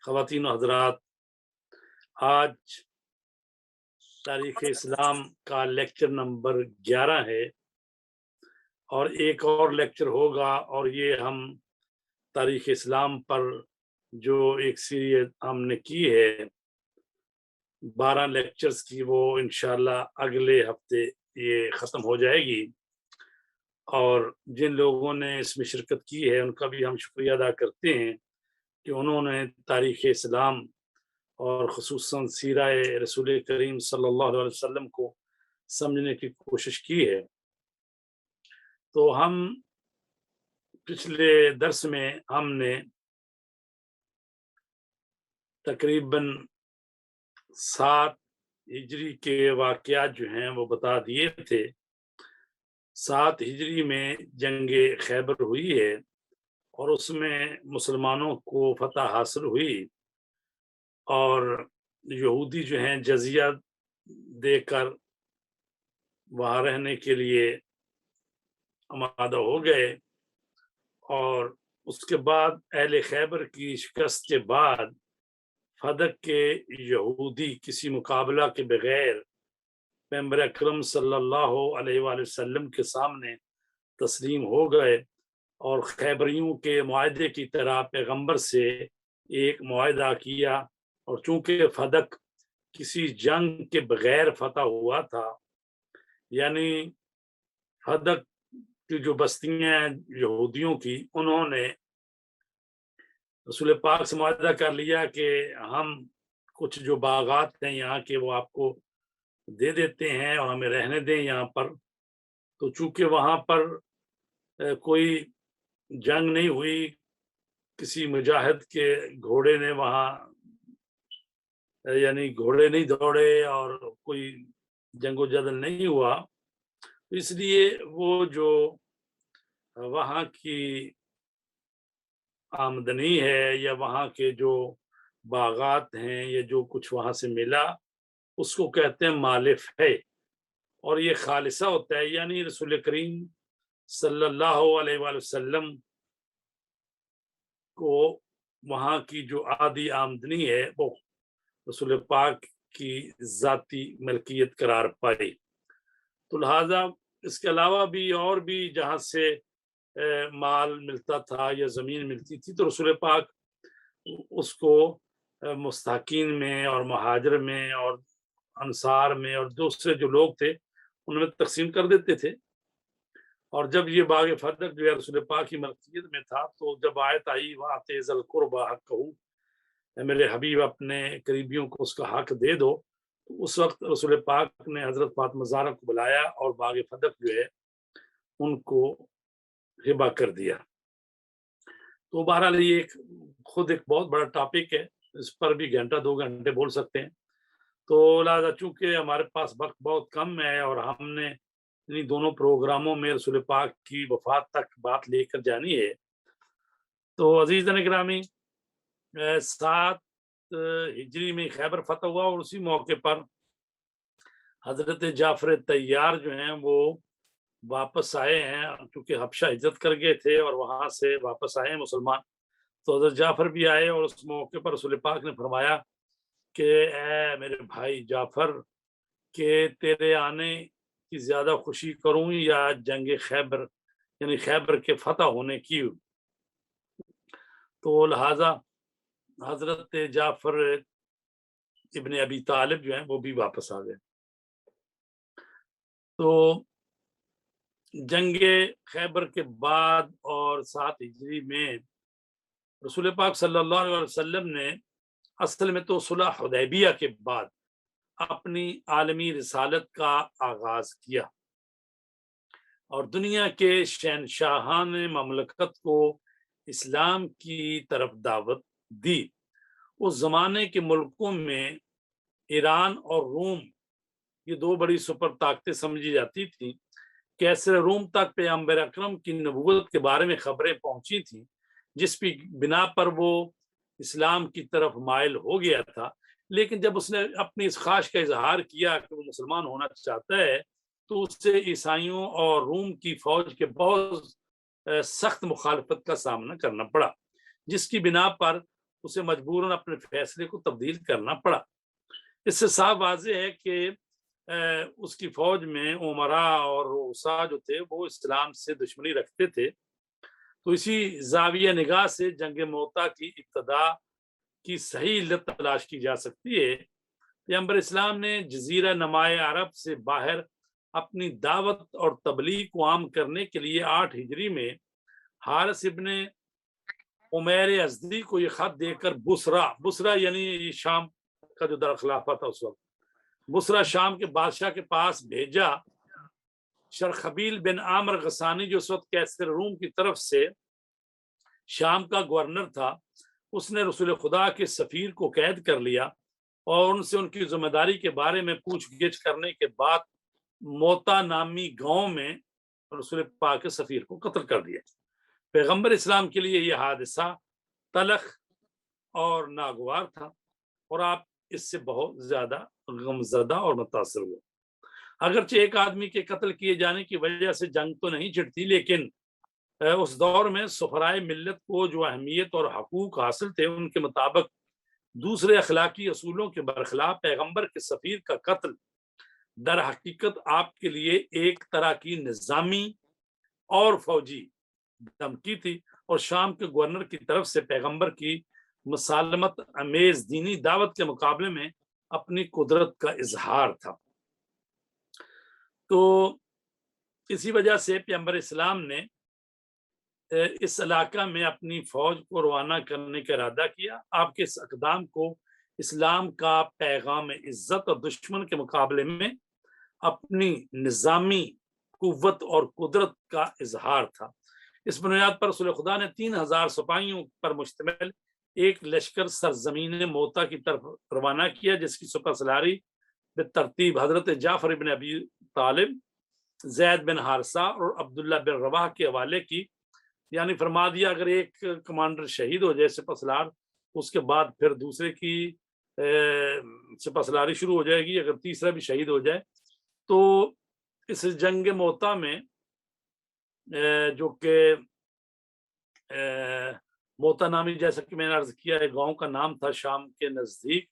خواتین و حضرات، آج تاریخ اسلام کا لیکچر نمبر 11 ہے اور ایک اور لیکچر ہوگا، اور یہ ہم تاریخ اسلام پر جو ایک سیریز ہم نے کی ہے 12 لیکچرز کی، وہ انشاءاللہ اگلے ہفتے یہ ختم ہو جائے گی۔ اور جن لوگوں نے اس میں شرکت کی ہے ان کا بھی ہم شکریہ ادا کرتے ہیں کہ انہوں نے تاریخ اسلام اور خصوصاً سیرہ رسول کریم صلی اللہ علیہ وسلم کو سمجھنے کی کوشش کی ہے۔ تو ہم پچھلے درس میں ہم نے تقریباً 7 ہجری کے واقعات جو ہیں وہ بتا دیے تھے۔ 7 ہجری میں جنگ خیبر ہوئی ہے اور اس میں مسلمانوں کو فتح حاصل ہوئی، اور یہودی جو ہیں جزیہ دے کر وہاں رہنے کے لیے آمادہ ہو گئے، اور اس کے بعد اہل خیبر کی شکست کے بعد فدق کے یہودی کسی مقابلہ کے بغیر پیغمبر اکرم صلی اللہ علیہ وآلہ وسلم کے سامنے تسلیم ہو گئے، اور خیبریوں کے معاہدے کی طرح پیغمبر سے ایک معاہدہ کیا۔ اور چونکہ فدق کسی جنگ کے بغیر فتح ہوا تھا، یعنی فدق کی جو بستیاں یہودیوں کی، انہوں نے رسول پاک سے معاہدہ کر لیا کہ ہم کچھ جو باغات ہیں یہاں کے وہ آپ کو دے دیتے ہیں اور ہمیں رہنے دیں یہاں پر۔ تو چونکہ وہاں پر کوئی جنگ نہیں ہوئی، کسی مجاہد کے گھوڑے نے وہاں یعنی گھوڑے نہیں دوڑے اور کوئی جنگ و جدل نہیں ہوا، تو اس لیے وہ جو وہاں کی آمدنی ہے یا وہاں کے جو باغات ہیں یا جو کچھ وہاں سے ملا، اس کو کہتے ہیں مالف ہے، اور یہ خالصہ ہوتا ہے، یعنی رسول کریم صلی اللہ علیہ وآلہ وسلم کو وہاں کی جو آدھی آمدنی ہے وہ رسول پاک کی ذاتی ملکیت قرار پائی۔ تو لہٰذا اس کے علاوہ بھی اور بھی جہاں سے مال ملتا تھا یا زمین ملتی تھی، تو رسول پاک اس کو مستحقین میں اور مہاجر میں اور انصار میں اور دوسرے جو لوگ تھے ان میں تقسیم کر دیتے تھے۔ اور جب یہ باغ فدق جو ہے رسول پاک کی ملکیت میں تھا، تو جب آیت آئی وَآتِ ذِی الْقُرْبَىٰ حَقَّهُ، میرے حبیب اپنے قریبیوں کو اس کا حق دے دو، تو اس وقت رسول پاک نے حضرت فاطمہ زہرا کو بلایا اور باغ فدق جو ہے ان کو ہبہ کر دیا۔ تو بہرحال یہ خود ایک بہت بڑا ٹاپک ہے، اس پر بھی گھنٹہ 2 گھنٹے بول سکتے ہیں۔ تو لہٰذا چونکہ ہمارے پاس وقت بہت کم ہے اور ہم نے انہیں دونوں پروگراموں میں رسول پاک کی وفات تک بات لے کر جانی ہے، تو عزیزان گرامی 7 ہجری میں خیبر فتح ہوا، اور اسی موقع پر حضرت جعفر طیار جو ہیں وہ واپس آئے ہیں، کیونکہ حبشہ ہجرت کر گئے تھے اور وہاں سے واپس آئے ہیں مسلمان۔ تو حضرت جعفر بھی آئے، اور اس موقع پر رسول پاک نے فرمایا کہ اے میرے بھائی جعفر، کہ تیرے آنے کی زیادہ خوشی کروں یا جنگ خیبر یعنی خیبر کے فتح ہونے کی۔ تو لہٰذا حضرت جعفر ابن ابی طالب جو ہیں وہ بھی واپس آ گئے۔ تو جنگ خیبر کے بعد اور 7 ہجری میں رسول پاک صلی اللہ علیہ وسلم نے اصل میں تو صلح حدیبیہ کے بعد اپنی عالمی رسالت کا آغاز کیا، اور دنیا کے شہنشاہان مملکت کو اسلام کی طرف دعوت دی۔ اس زمانے کے ملکوں میں ایران اور روم یہ 2 بڑی سپر طاقتیں سمجھی جاتی تھیں۔ کیسر روم تک پیغمبر اکرم کی نبوت کے بارے میں خبریں پہنچی تھیں، جس کی بنا پر وہ اسلام کی طرف مائل ہو گیا تھا، لیکن جب اس نے اپنی اس خواہش کا اظہار کیا کہ وہ مسلمان ہونا چاہتا ہے، تو اس سے عیسائیوں اور روم کی فوج کے بہت سخت مخالفت کا سامنا کرنا پڑا، جس کی بنا پر اسے مجبوراً اپنے فیصلے کو تبدیل کرنا پڑا۔ اس سے صاف واضح ہے کہ اس کی فوج میں عمرا اور رؤسا جو تھے وہ اسلام سے دشمنی رکھتے تھے۔ تو اسی زاویہ نگاہ سے جنگ موتا کی ابتدا کی صحیح علت تلاش کی جا سکتی ہے۔ پیغمبر اسلام نے جزیرہ نمائے عرب سے باہر اپنی دعوت اور تبلیغ کو عام کرنے کے لیے 8 ہجری میں حارث ابن عمیر ازدی کو یہ خط دے کر بصرہ یعنی شام کا جو دارالخلافہ تھا اس وقت، بصرہ شام کے بادشاہ کے پاس بھیجا۔ شرخبیل بن عامر غسانی جو اس وقت کیسر روم کی طرف سے شام کا گورنر تھا، اس نے رسول خدا کے سفیر کو قید کر لیا اور ان سے ان کی ذمہ داری کے بارے میں پوچھ گچھ کرنے کے بعد موتا نامی گاؤں میں رسول پاک کے سفیر کو قتل کر دیا۔ پیغمبر اسلام کے لیے یہ حادثہ تلخ اور ناگوار تھا اور آپ اس سے بہت زیادہ غمزدہ اور متاثر ہوئے۔ اگرچہ ایک آدمی کے قتل کیے جانے کی وجہ سے جنگ تو نہیں چھڑتی، لیکن اس دور میں سفرائے ملت کو جو اہمیت اور حقوق حاصل تھے ان کے مطابق دوسرے اخلاقی اصولوں کے برخلاف پیغمبر کے سفیر کا قتل در حقیقت آپ کے لیے ایک طرح کی نظامی اور فوجی دھمکی تھی اور شام کے گورنر کی طرف سے پیغمبر کی مسالمت امیز دینی دعوت کے مقابلے میں اپنی قدرت کا اظہار تھا۔ تو اسی وجہ سے پیغمبر اسلام نے اس علاقہ میں اپنی فوج کو روانہ کرنے کا ارادہ کیا۔ آپ کے اس اقدام کو اسلام کا پیغام عزت اور دشمن کے مقابلے میں اپنی نظامی قوت اور قدرت کا اظہار تھا۔ اس بنیاد پر رسول خدا نے 3000 سپاہیوں پر مشتمل ایک لشکر سرزمین موتا کی طرف روانہ کیا، جس کی سپہ سالاری بالترتیب حضرت جعفر بن ابی طالب، زید بن حارثہ اور عبداللہ بن رواح کے حوالے کی۔ یعنی فرما دیا اگر ایک کمانڈر شہید ہو جائے سپہ سالار، اس کے بعد پھر دوسرے کی سپہ سالاری شروع ہو جائے گی، اگر تیسرا بھی شہید ہو جائے۔ تو اس جنگ موتا میں جو کہ موتا نامی، جیسا کہ میں نے عرض کیا ہے، گاؤں کا نام تھا شام کے نزدیک،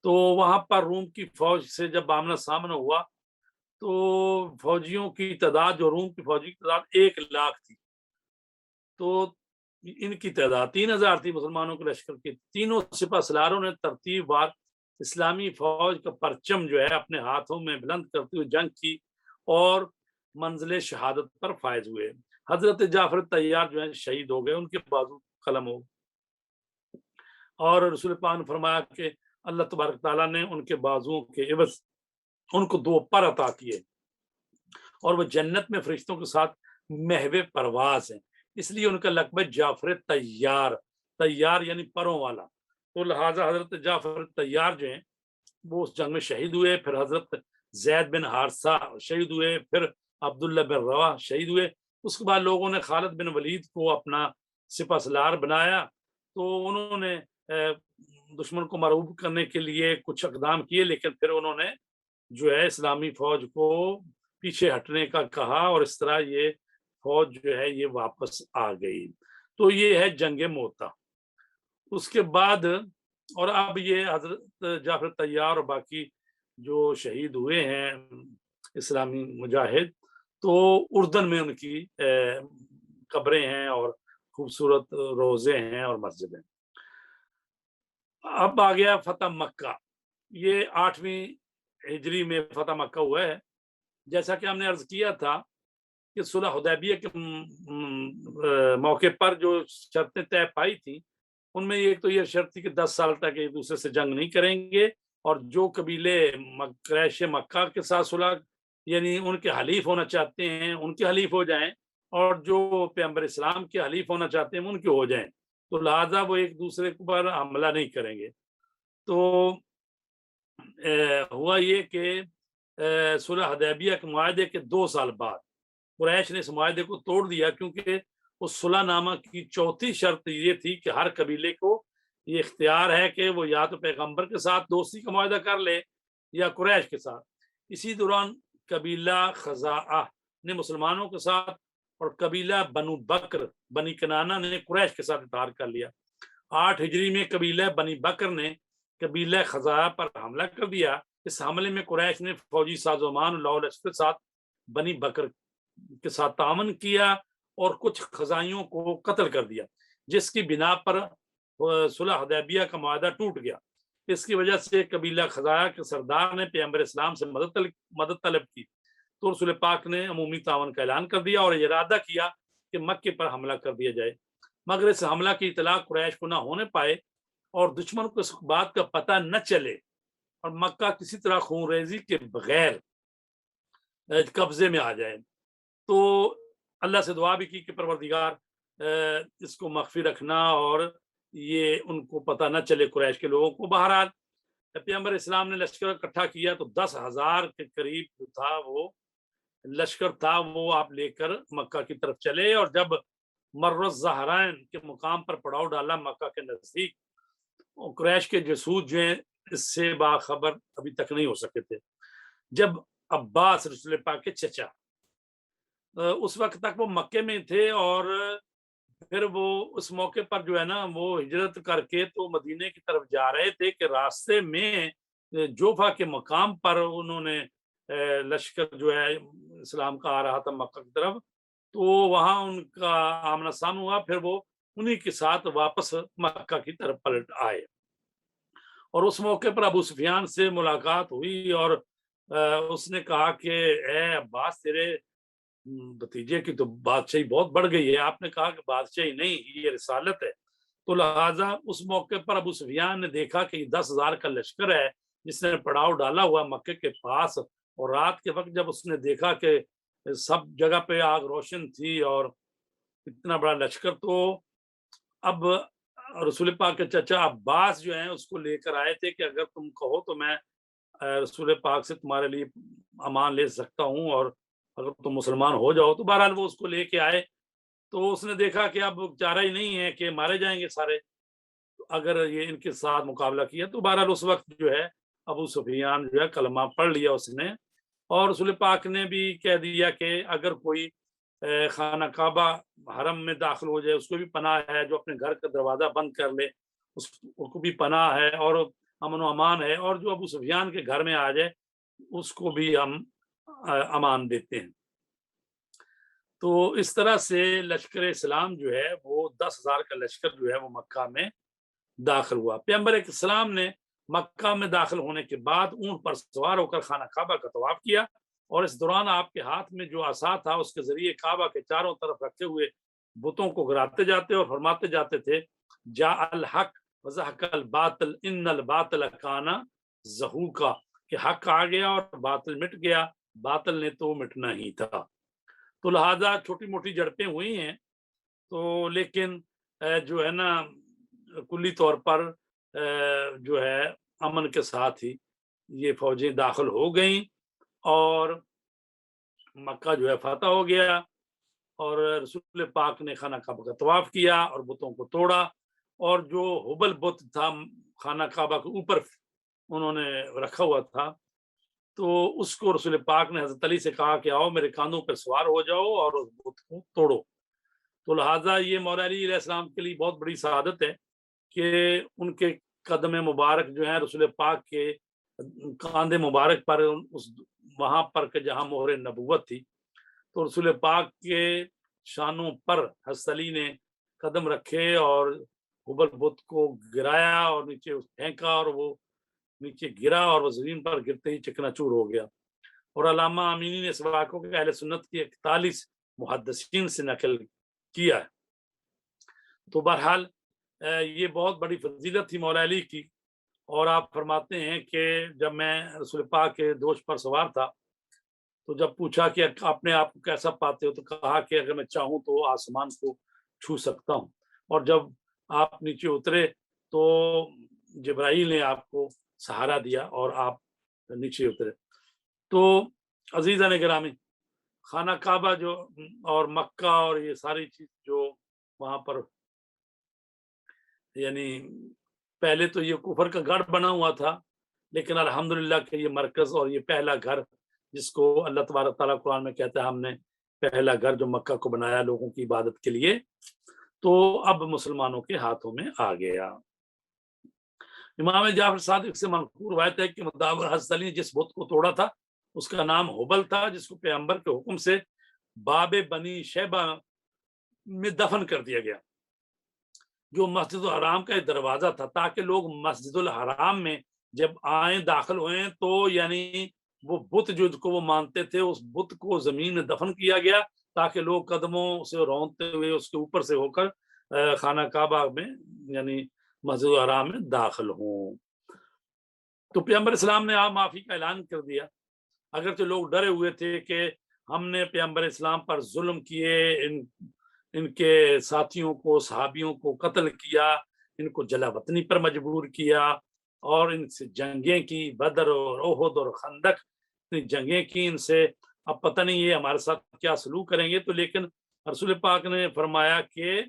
تو وہاں پر روم کی فوج سے جب آمنا سامنا ہوا تو فوجیوں کی تعداد، جو روم کی فوجی کی تعداد 1 لاکھ تھی، تو ان کی تعداد 3000 تھی مسلمانوں کے لشکر کی۔ تینوں سپہ سالاروں نے ترتیب وار اسلامی فوج کا پرچم جو ہے اپنے ہاتھوں میں بلند کرتے ہوئے جنگ کی اور منزل شہادت پر فائز ہوئے۔ حضرت جعفر طیار جو ہیں شہید ہو گئے، ان کے بازو قلم ہو، اور رسول پاک نے فرمایا کہ اللہ تبارک تعالیٰ نے ان کے بازوؤں کے عوض ان کو 2 پر عطا کیے اور وہ جنت میں فرشتوں کے ساتھ محو پرواز ہیں، اس لیے ان کا لقب جعفر طیار، طیار یعنی پروں والا۔ تو لہٰذا حضرت جعفر طیار جو ہیں وہ اس جنگ میں شہید ہوئے، پھر حضرت زید بن حارثہ شہید ہوئے، پھر عبداللہ بن رواح شہید ہوئے۔ اس کے بعد لوگوں نے خالد بن ولید کو اپنا سپہ سالار بنایا، تو انہوں نے دشمن کو مرعوب کرنے کے لیے کچھ اقدام کیے، لیکن پھر انہوں نے جو ہے اسلامی فوج کو پیچھے ہٹنے کا کہا اور اس طرح یہ فوج جو ہے یہ واپس آ گئی۔ تو یہ ہے جنگ موتا۔ اس کے بعد اور اب یہ حضرت جعفر طیار اور باقی جو شہید ہوئے ہیں اسلامی مجاہد، تو اردن میں ان کی قبریں ہیں اور خوبصورت روضے ہیں اور مسجدیں۔ اب آ گیا فتح مکہ۔ یہ 8ویں ہجری میں فتح مکہ ہوا ہے۔ جیسا کہ ہم نے عرض کیا تھا کہ صلح حدیبیہ کے موقع پر جو شرطیں طے پائی تھیں، ان میں ایک تو یہ شرط تھی کہ 10 سال تک ایک دوسرے سے جنگ نہیں کریں گے، اور جو قبیلے قریش مکہ کے ساتھ صلح یعنی ان کے حلیف ہونا چاہتے ہیں ان کے حلیف ہو جائیں، اور جو پیغمبر اسلام کے حلیف ہونا چاہتے ہیں ان کے ہو جائیں، تو لہٰذا وہ ایک دوسرے پر حملہ نہیں کریں گے۔ تو ہوا یہ کہ صلح حدیبیہ کے معاہدے کے 2 سال بعد قریش نے اس معاہدے کو توڑ دیا، کیونکہ اس صلح نامہ کی 4تھی شرط یہ تھی کہ ہر قبیلے کو یہ اختیار ہے کہ وہ یا تو پیغمبر کے ساتھ دوستی کا معاہدہ کر لے یا قریش کے ساتھ۔ اسی دوران قبیلہ خزاعہ نے مسلمانوں کے ساتھ اور قبیلہ بنو بکر بنی کنانہ نے قریش کے ساتھ اتحاد کر لیا، 8 ہجری میں قبیلہ بنی بکر نے قبیلہ خزاعہ پر حملہ کر دیا۔ اس حملے میں قریش نے فوجی سازومان لاؤ لشکر کے ساتھ بنی بکر کے ساتھ تعاون کیا اور کچھ خزائیوں کو قتل کر دیا، جس کی بنا پر صلح حدیبیہ کا معاہدہ ٹوٹ گیا۔ اس کی وجہ سے قبیلہ خزاعہ کے سردار نے پیغمبر اسلام سے مدد طلب کی تو رسول پاک نے عمومی تعاون کا اعلان کر دیا اور ارادہ کیا کہ مکے پر حملہ کر دیا جائے، مگر اس حملہ کی اطلاع قریش کو نہ ہونے پائے اور دشمن کو اس بات کا پتہ نہ چلے اور مکہ کسی طرح خون ریزی کے بغیر قبضے میں آ جائے۔ تو اللہ سے دعا بھی کی کہ پروردگار اس کو مخفی رکھنا اور یہ ان کو پتہ نہ چلے قریش کے لوگوں کو۔ بہرحال پیغمبر اسلام نے لشکر اکٹھا کیا تو 10,000 کے قریب جو تھا وہ لشکر تھا وہ آپ لے کر مکہ کی طرف چلے، اور جب مر الزہرین کے مقام پر پڑاؤ ڈالا مکہ کے نزدیک، قریش کے جاسوس جو ہیں اس سے باخبر ابھی تک نہیں ہو سکے تھے۔ جب عباس رسول پاک کے چچا اس وقت تک وہ مکے میں تھے اور پھر وہ اس موقع پر جو ہے نا وہ ہجرت کر کے تو مدینے کی طرف جا رہے تھے کہ راستے میں جوفا کے مقام پر انہوں نے لشکر جو ہے اسلام کا آ رہا تھا مکہ کی طرف، تو وہاں ان کا آمنا سامنا ہوا، پھر وہ انہی کے ساتھ واپس مکہ کی طرف پلٹ آئے۔ اور اس موقع پر ابو سفیان سے ملاقات ہوئی اور اس نے کہا کہ اے عباس تیرے بھتیجے کی تو بادشاہی بہت بڑھ گئی ہے۔ آپ نے کہا کہ بادشاہی نہیں، یہ رسالت ہے۔ تو لہٰذا اس موقع پر ابو سفیان نے دیکھا کہ یہ 10,000 کا لشکر ہے جس نے پڑاؤ ڈالا ہوا مکے کے پاس، اور رات کے وقت جب اس نے دیکھا کہ سب جگہ پہ آگ روشن تھی اور اتنا بڑا لشکر، تو اب رسول پاک کے چچا عباس جو ہیں اس کو لے کر آئے تھے کہ اگر تم کہو تو میں رسول پاک سے تمہارے لیے امان لے سکتا ہوں اور اگر تم مسلمان ہو جاؤ تو۔ بہرحال وہ اس کو لے کے آئے تو اس نے دیکھا کہ اب چارہ ہی نہیں ہے کہ مارے جائیں گے سارے اگر یہ ان کے ساتھ مقابلہ کیا۔ تو بہرحال اس وقت جو ہے ابو سفیان جو ہے کلمہ پڑھ لیا اس نے، اور رسول پاک نے بھی کہہ دیا کہ اگر کوئی خانہ کعبہ حرم میں داخل ہو جائے اس کو بھی پناہ ہے، جو اپنے گھر کا دروازہ بند کر لے اس کو بھی پناہ ہے اور امن و امان ہے، اور جو ابو سفیان کے گھر میں آ جائے اس کو بھی ہم امان دیتے ہیں۔ تو اس طرح سے لشکر اسلام جو ہے وہ 10,000 کا لشکر جو ہے وہ مکہ میں داخل ہوا۔ پیغمبر اسلام نے مکہ میں داخل ہونے کے بعد اونٹ پر سوار ہو کر خانہ کعبہ کا طواف کیا، اور اس دوران آپ کے ہاتھ میں جو عصا تھا اس کے ذریعے کعبہ کے چاروں طرف رکھے ہوئے بتوں کو گراتے جاتے اور فرماتے جاتے تھے جاء الحق وزحق الباطل ان الباطل کان زہوقا، کہ حق آ گیا اور باطل مٹ گیا، باطل نے تو مٹنا ہی تھا۔ تو لہٰذا چھوٹی موٹی جھڑپیں ہوئی ہیں تو لیکن جو ہے نا کلی طور پر جو ہے امن کے ساتھ ہی یہ فوجیں داخل ہو گئیں اور مکہ جو ہے فتح ہو گیا، اور رسول پاک نے خانہ کعبہ کا طواف کیا اور بتوں کو توڑا، اور جو ہبل بت تھا خانہ کعبہ کے اوپر انہوں نے رکھا ہوا تھا تو اس کو رسول پاک نے حضرت علی سے کہا کہ آؤ میرے کاندھوں پر سوار ہو جاؤ اور اس بت کو توڑو۔ تو لہٰذا یہ مولا علی علیہ السلام کے لیے بہت بڑی سعادت ہے کہ ان کے قدم مبارک جو ہیں رسول پاک کے کاندھے مبارک پر اس وہاں پر کہ جہاں مہر نبوت تھی، تو رسول پاک کے شانوں پر حضرت علی نے قدم رکھے اور ہبل بت کو گرایا اور نیچے پھینکا اور وہ نیچے گرا اور وہ زمین پر گرتے ہی چکنا چور ہو گیا۔ اور علامہ امینی نے اس واقعے کو اہل سنت کی 41 محدثین سے نقل کیا ہے۔ تو بہرحال یہ بہت بڑی فضیلت تھی مولا علی کی، اور آپ فرماتے ہیں کہ جب میں رسول پاک کے دوش پر سوار تھا تو جب پوچھا کہ اپنے آپ کو کیسا پاتے ہو تو کہا کہ اگر میں چاہوں تو آسمان کو چھو سکتا ہوں، اور جب آپ نیچے اترے تو جبرائیل نے آپ کو سہارا دیا اور آپ نیچے اترے۔ تو عزیزان گرامی، خانہ کعبہ جو اور مکہ اور یہ ساری چیز جو وہاں پر یعنی پہلے تو یہ کفر کا گڑھ بنا ہوا تھا، لیکن الحمدللہ کہ یہ مرکز اور یہ پہلا گھر جس کو اللہ تبارک تعالیٰ قرآن میں کہتا ہے ہم نے پہلا گھر جو مکہ کو بنایا لوگوں کی عبادت کے لیے، تو اب مسلمانوں کے ہاتھوں میں آ گیا۔ امام جعفر صادق سے منقول روایت ہے کہ مداور حضرت علی نے جس بت کو توڑا تھا اس کا نام حبل تھا، جس کو پیغمبر کے حکم سے باب بنی شیبہ میں دفن کر دیا گیا، جو مسجد الحرام کا ایک دروازہ تھا، تاکہ لوگ مسجد الحرام میں جب آئیں داخل ہوئیں تو یعنی وہ بت جو کو وہ مانتے تھے اس بت کو زمین میں دفن کیا گیا، تاکہ لوگ قدموں سے رونتے ہوئے اس کے اوپر سے ہو کر خانہ کعبہ میں یعنی مسجد الحرام میں داخل ہوں۔ تو پیغمبر اسلام نے آپ معافی کا اعلان کر دیا، اگرچہ لوگ ڈرے ہوئے تھے کہ ہم نے پیغمبر اسلام پر ظلم کیے، ان کے ساتھیوں کو صحابیوں کو قتل کیا، ان کو جلا وطنی پر مجبور کیا اور ان سے جنگیں کی، بدر اور احد اور خندق جنگیں کی ان سے، اب پتہ نہیں یہ ہمارے ساتھ کیا سلوک کریں گے۔ تو لیکن رسول پاک نے فرمایا کہ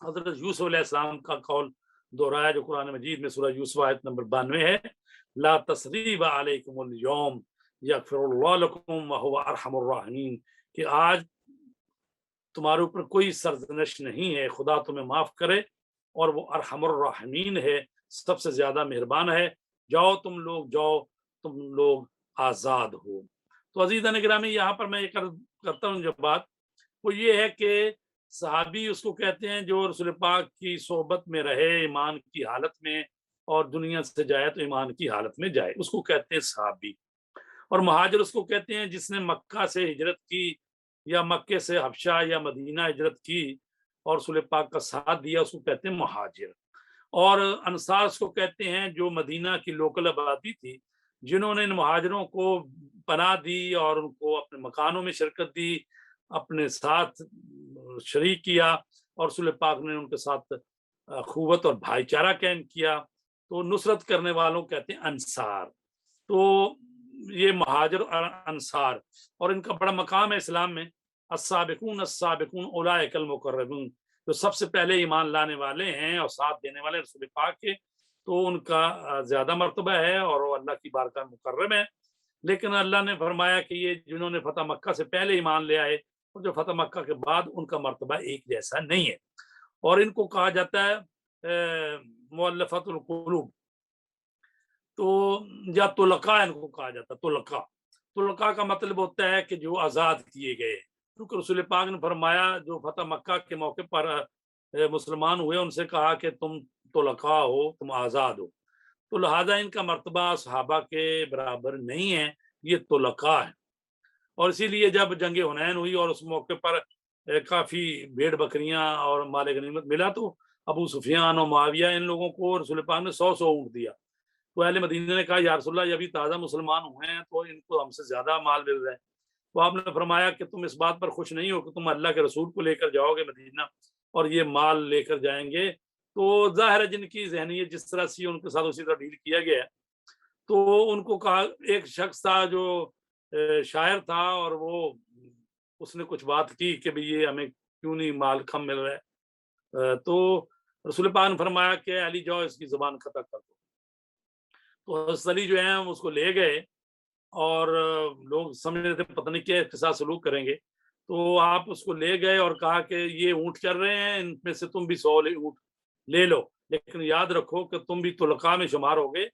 حضرت یوسف علیہ السلام کا قول دہرایا جو قرآن مجید میں سورہ یوسف آیت نمبر 92 ہے، لا تثریب علیکم اليوم یغفر اللہ لکم وہو ارحم الراحمین، کہ آج تمہارے اوپر کوئی سرزنش نہیں ہے، خدا تمہیں معاف کرے اور وہ ارحم الراحمین ہے، سب سے زیادہ مہربان ہے، جاؤ تم لوگ آزاد ہو۔ تو عزیزان گرامی، یہاں پر میں یہ کرتا ہوں جو بات وہ یہ ہے کہ صحابی اس کو کہتے ہیں جو رسول پاک کی صحبت میں رہے ایمان کی حالت میں، اور دنیا سے جائے تو ایمان کی حالت میں جائے، اس کو کہتے ہیں صحابی۔ اور مہاجر اس کو کہتے ہیں جس نے مکہ سے ہجرت کی یا مکے سے حبشہ یا مدینہ ہجرت کی اور رسول پاک کا ساتھ دیا، اس کو کہتے ہیں مہاجر۔ اور انصار اس کو کہتے ہیں جو مدینہ کی لوکل آبادی تھی، جنہوں نے ان مہاجروں کو پناہ دی اور ان کو اپنے مکانوں میں شرکت دی، اپنے ساتھ شریک کیا، اور رسول پاک نے ان کے ساتھ اخوت اور بھائی چارہ قائم کیا، تو نصرت کرنے والوں کہتے ہیں انصار۔ تو یہ مہاجر اور انصار، اور ان کا بڑا مقام ہے اسلام میں، السابقون السابقون اولئک المقربون، جو سب سے پہلے ایمان لانے والے ہیں اور ساتھ دینے والے رسول پاک کے، تو ان کا زیادہ مرتبہ ہے اور وہ اللہ کی بارگاہ مکرم ہے۔ لیکن اللہ نے فرمایا کہ یہ جنہوں نے فتح مکہ سے پہلے ایمان لے آئے اور جو فتح مکہ کے بعد، ان کا مرتبہ ایک جیسا نہیں ہے، اور ان کو کہا جاتا ہے مؤلفۃ القلوب، تو یا طلقاء ان کو کہا جاتا ہے۔ طلقاء کا مطلب ہوتا ہے کہ جو آزاد کیے گئے، کیونکہ رسول پاک نے فرمایا جو فتح مکہ کے موقع پر مسلمان ہوئے ان سے کہا کہ تم طلقاء ہو، تم آزاد ہو، تو لہٰذا ان کا مرتبہ صحابہ کے برابر نہیں ہے، یہ طلقاء ہے۔ اور اسی لیے جب جنگ حنین ہوئی اور اس موقع پر کافی بھیڑ بکریاں اور مال غنیمت ملا، تو ابو سفیان اور معاویہ ان لوگوں کو رسول پاک نے 100 اونٹ دیا، تو اہل مدینہ نے کہا یا رسول اللہ، یہ ابھی تازہ مسلمان ہوئے ہیں تو ان کو ہم سے زیادہ مال مل رہا ہے۔ تو آپ نے فرمایا کہ تم اس بات پر خوش نہیں ہو کہ تم اللہ کے رسول کو لے کر جاؤ گے مدینہ اور یہ مال لے کر جائیں گے؟ تو ظاہر ہے جن کی ذہنیت جس طرح سے ان کے ساتھ اسی طرح ڈیل کیا گیا ہے۔ تو ان کو کہا، ایک شخص تھا جو شاعر تھا، اور وہ اس نے کچھ بات کی کہ بھئی یہ ہمیں کیوں نہیں مال کم مل رہا ہے، تو رسول پاک نے فرمایا کہ علی جاؤ اس کی زبان قطع کر دو۔ تو حضرت علی جو ہیں ہم اس کو لے گئے، اور لوگ سمجھ رہے تھے پتہ نہیں کیا اس کے ساتھ سلوک کریں گے، تو آپ اس کو لے گئے اور کہا کہ یہ اونٹ چل رہے ہیں، ان میں سے تم بھی 100 اونٹ لے لو، لیکن یاد رکھو کہ تم بھی طلقاء میں شمار ہو گئے،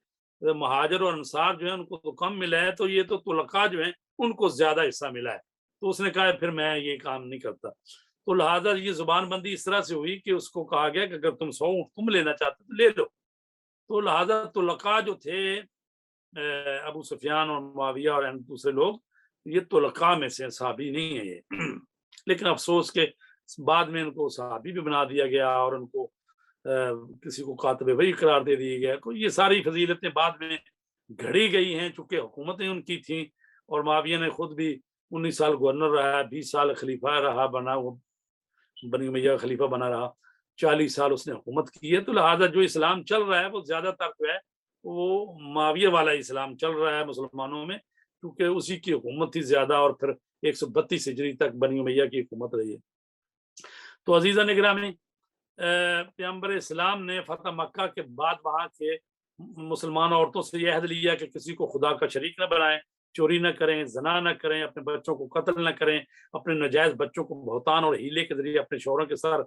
مہاجر اور انصار جو ہیں ان کو تو کم ملا ہے، تو یہ تو طلقاء جو ہیں ان کو زیادہ حصہ ملا ہے۔ تو اس نے کہا پھر میں یہ کام نہیں کرتا۔ تو لہٰذا یہ زبان بندی اس طرح سے ہوئی کہ اس کو کہا گیا کہ اگر تم 100 اونٹ تم لینا چاہتے تو لے لو۔ تو لہٰذا طلقاء جو تھے ابو سفیان اور معاویہ اور دوسرے لوگ، یہ طلقاء میں سے صحابی نہیں ہے یہ، لیکن افسوس کہ بعد میں ان کو صحابی بھی بنا دیا گیا اور ان کو کسی کو کاتب وحی قرار دے دیا گیا۔ یہ ساری فضیلتیں بعد میں گھڑی گئی ہیں، چونکہ حکومتیں ان کی تھیں، اور معاویہ نے خود بھی 19 سال گورنر رہا، 20 سال خلیفہ رہا، بنی امیہ خلیفہ بنا رہا، 40 سال اس نے حکومت کی ہے۔ تو لہٰذا جو اسلام چل رہا ہے وہ زیادہ تر جو ہے وہ معاویہ والا اسلام چل رہا ہے مسلمانوں میں، کیونکہ اسی کی حکومت تھی زیادہ، اور پھر 132 ہجری تک بنی امیہ کی حکومت رہی ہے۔ تو عزیزان گرامی، پیغمبر اسلام نے فتح مکہ کے بعد وہاں کے مسلمان عورتوں سے یہ عہد لیا کہ کسی کو خدا کا شریک نہ بنائیں، چوری نہ کریں، زنا نہ کریں، اپنے بچوں کو قتل نہ کریں، اپنے ناجائز بچوں کو بہتان اور ہیلے کے ذریعے اپنے شوہروں کے ساتھ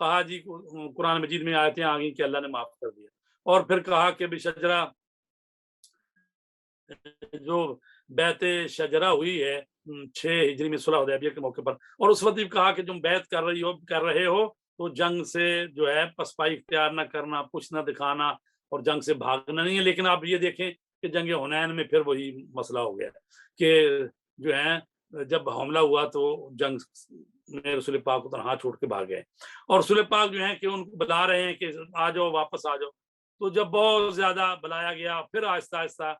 کہا جی قرآن مجید میں آیتیں آ گئی کہ اللہ نے معاف کر دیا، اور پھر کہا کہ بھی شجرہ جو بیعت شجرہ ہوئی ہے 6 ہجری میں صلح حدیبیہ کے موقع پر، اور اس وقت بھی کہا کہ تم بیعت کر رہے ہو تو جنگ سے جو ہے پسپائی اختیار نہ کرنا، کچھ نہ دکھانا اور جنگ سے بھاگنا نہیں ہے۔ لیکن آپ یہ دیکھیں کہ جنگ حنین میں پھر وہی مسئلہ ہو گیا کہ جو ہے جب حملہ ہوا تو جنگ میں رسول پاک کو تنہا چھوڑ کے بھاگ گئے، اور رسول پاک جو ہے کہ ان کو بلا رہے ہیں کہ آ جاؤ واپس آ جاؤ، تو جب بہت زیادہ بلایا گیا پھر آہستہ آہستہ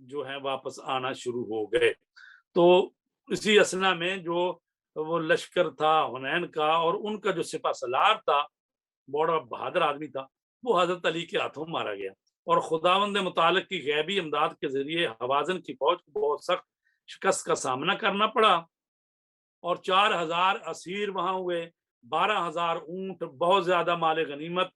جو ہے واپس آنا شروع ہو گئے۔ تو اسی اسنا میں جو وہ لشکر تھا حنین کا، اور ان کا جو سپہ سالار تھا بڑا بہادر آدمی تھا، وہ حضرت علی کے ہاتھوں مارا گیا، اور خداوند متعلق کی غیبی امداد کے ذریعے حوازن کی فوج کو بہت سخت شکست کا سامنا کرنا پڑا، اور 4000 اسیر وہاں ہوئے، 12,000 اونٹ، بہت زیادہ مال غنیمت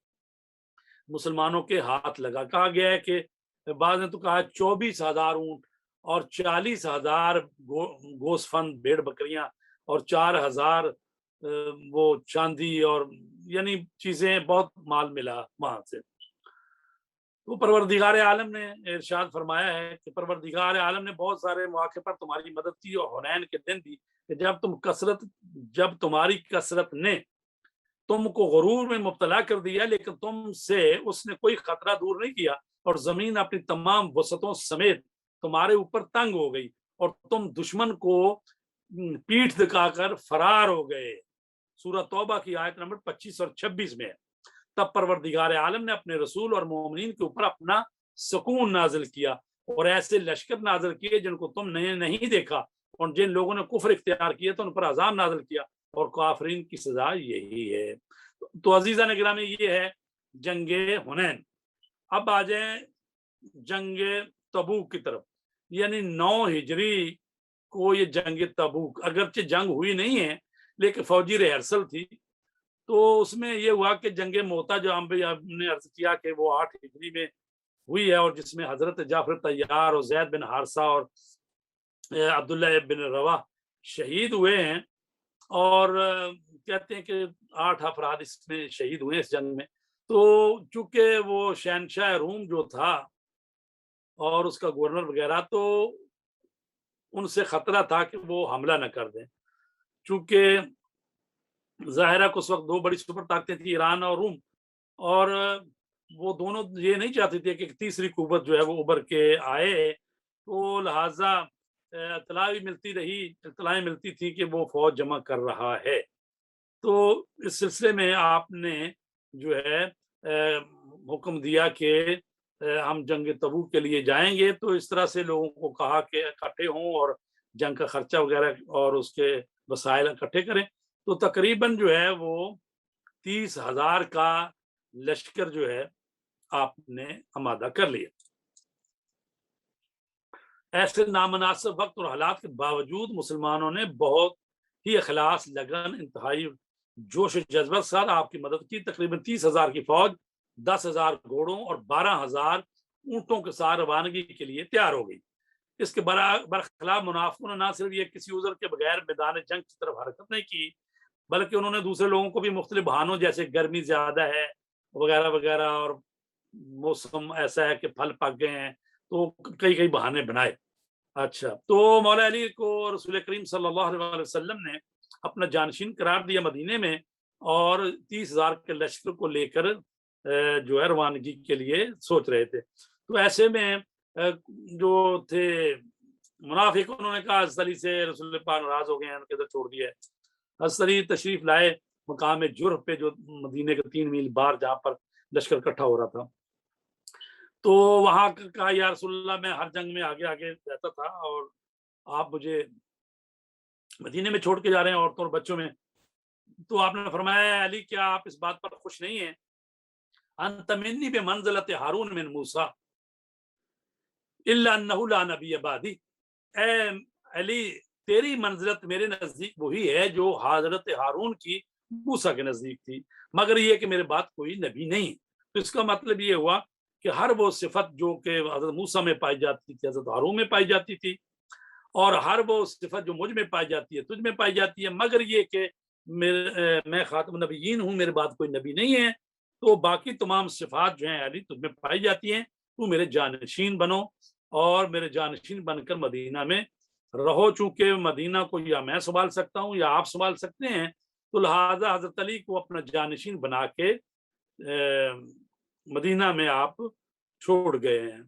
مسلمانوں کے ہاتھ لگا۔ کہا گیا ہے کہ بعض نے تو کہا 24,000 اونٹ اور 40,000 گوسفند بھیڑ بکریاں اور 4,000 وہ چاندی، اور یعنی چیزیں، بہت مال ملا وہاں سے۔ تو پروردگار عالم نے ارشاد فرمایا ہے کہ پروردگار عالم نے بہت سارے مواقع پر تمہاری مدد کی، اور حنین کے دن بھی کہ جب تمہاری کثرت نے تم کو غرور میں مبتلا کر دیا، لیکن تم سے اس نے کوئی خطرہ دور نہیں کیا، اور زمین اپنی تمام وسعتوں سمیت تمہارے اوپر تنگ ہو گئی، اور تم دشمن کو پیٹھ دکھا کر فرار ہو گئے۔ سورہ توبہ کی آیت نمبر 25 اور 26 میں۔ تب پروردگار عالم نے اپنے رسول اور مومنین کے اوپر اپنا سکون نازل کیا، اور ایسے لشکر نازل کیے جن کو تم نے نہیں دیکھا، اور جن لوگوں نے کفر اختیار کیا تو ان پر عذاب نازل کیا، اور کافرین کی سزا یہی ہے۔ تو عزیزان گرامی، یہ ہے جنگ حنین۔ اب آ جائیں جنگ تبوک کی طرف، یعنی 9 ہجری کو یہ جنگ تبوک، اگرچہ جنگ ہوئی نہیں ہے لیکن فوجی ریہرسل تھی، تو اس میں یہ ہوا کہ جنگ موتا جو ہم نے عرض کیا کہ وہ 8 ہجری میں ہوئی ہے، اور جس میں حضرت جعفر طیار اور زید بن حارثہ اور عبداللہ بن رواح شہید ہوئے ہیں، اور کہتے ہیں کہ 8 افراد اس میں شہید ہوئے اس جنگ میں۔ تو چونکہ وہ شہنشاہ روم جو تھا اور اس کا گورنر وغیرہ، تو ان سے خطرہ تھا کہ وہ حملہ نہ کر دیں، چونکہ ظاہرہ کو اس وقت 2 بڑی سپر طاقتیں تھیں، ایران اور روم، اور وہ دونوں یہ نہیں چاہتے تھے کہ تیسری قوت جو ہے وہ ابھر کے آئے، تو لہٰذا اطلاعیں ملتی تھی کہ وہ فوج جمع کر رہا ہے۔ تو اس سلسلے میں آپ نے جو ہے حکم دیا کہ ہم جنگ تبوک کے لیے جائیں گے، تو اس طرح سے لوگوں کو کہا کہ اکٹھے ہوں اور جنگ کا خرچہ وغیرہ اور اس کے وسائل اکٹھے کریں۔ تو تقریباً جو ہے وہ 30,000 کا لشکر جو ہے آپ نے آمادہ کر لیا۔ ایسے نامناسب وقت اور حالات کے باوجود مسلمانوں نے بہت ہی اخلاص، لگن، انتہائی جوش و جذبہ سے آپ کی مدد کی۔ تقریباً 30,000 کی فوج 10,000 گھوڑوں اور 12,000 اونٹوں کے ساتھ روانگی کے لیے تیار ہو گئی۔ اس کے برخلاف منافقوں نے نہ صرف یہ کسی عذر کے بغیر میدان جنگ کی طرف حرکت نہیں کی، بلکہ انہوں نے دوسرے لوگوں کو بھی مختلف بہانوں، جیسے گرمی زیادہ ہے وغیرہ وغیرہ، اور موسم ایسا ہے کہ پھل پک گئے ہیں، تو کئی بہانے بنائے۔ اچھا، تو مولا علی کو رسول کریم صلی اللہ علیہ وسلم نے اپنا جانشین قرار دیا مدینے میں، اور 30,000 کے لشکر کو لے کر جو ہے روانگی کے لیے سوچ رہے تھے۔ تو ایسے میں جو تھے منافق، انہوں نے کہا حضرت علی سے رسول پاک ناراض ہو گئے ہیں، ان کے ادھر چھوڑ دیا ہے۔ حضرت علی تشریف لائے مقام جرح پہ، جو مدینے کے 3 میل باہر جہاں پر لشکر اکٹھا ہو رہا تھا۔ تو وہاں کہا یا رسول اللہ، میں ہر جنگ میں آگے رہتا تھا، اور آپ مجھے مدینے میں چھوڑ کے جا رہے ہیں عورتوں اور بچوں میں۔ تو آپ نے فرمایا علی، کیا آپ اس بات پر خوش نہیں ہیں؟ انت منی بمنزلۃ ہارون من موسیٰ الا انہ لا نبی بعدی۔ اے علی، تیری منزلت میرے نزدیک وہی ہے جو حضرت ہارون کی موسیٰ کے نزدیک تھی، مگر یہ کہ میرے بعد کوئی نبی نہیں۔ تو اس کا مطلب یہ ہوا کہ ہر وہ صفت جو کہ حضرت موسیٰ میں پائی جاتی تھی حضرت ہارون میں پائی جاتی تھی، اور ہر وہ صفت جو مجھ میں پائی جاتی ہے تجھ میں پائی جاتی ہے، مگر یہ کہ میں خاتم النبیین ہوں، میرے بعد کوئی نبی نہیں ہے، تو باقی تمام صفات جو ہیں علی تجھ میں پائی جاتی ہیں، تو میرے جانشین بنو اور میرے جانشین بن کر مدینہ میں رہو۔ چونکہ مدینہ کو یا میں سنبھال سکتا ہوں یا آپ سنبھال سکتے ہیں، تو لہٰذا حضرت علی کو اپنا جانشین بنا کے مدینہ میں آپ چھوڑ گئے ہیں۔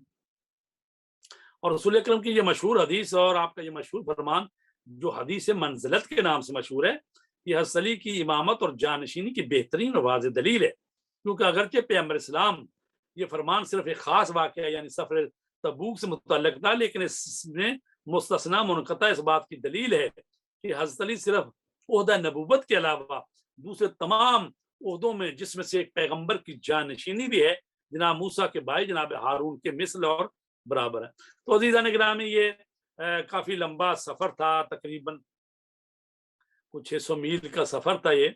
اور رسول اکرم کی یہ مشہور حدیث اور آپ کا یہ مشہور فرمان جو حدیث منزلت کے نام سے مشہور ہے، یہ حضرت علی کی امامت اور جانشینی کی بہترین اور واضح دلیل ہے۔ کیونکہ اگرچہ پیغمبر اسلام یہ فرمان صرف ایک خاص واقعہ یعنی سفر تبوک سے متعلق تھا، لیکن اس میں مستثنا منقطع اس بات کی دلیل ہے کہ حضرت علی صرف عہدہ نبوت کے علاوہ دوسرے تمام عہدوں میں، جس میں سے ایک پیغمبر کی جانشینی بھی ہے، جناب موسیٰ کے بھائی جناب ہارون کے مثل اور برابر ہے۔ تو عزیزان گرامی، یہ کافی لمبا سفر تھا، تقریباً کچھ 600 میل کا سفر تھا یہ،